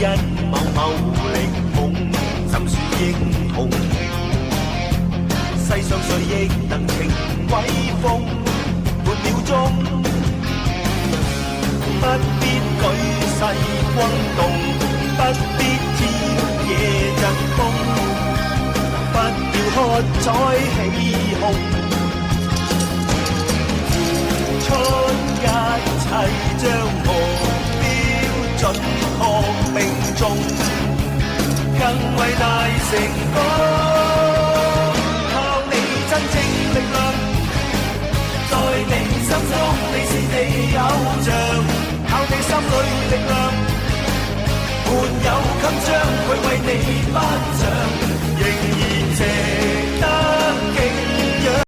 因某某力捧，怎算英雄？世上誰亦能情威風，半秒鐘，不必舉世轟動，不必天野疾風，不要喝彩起哄，付出一切將目標準確命中，更偉大成功。真正力量，在你心中，你是你偶像，靠你心裏力量，沒有襟章，佢為你頒獎，仍然值得。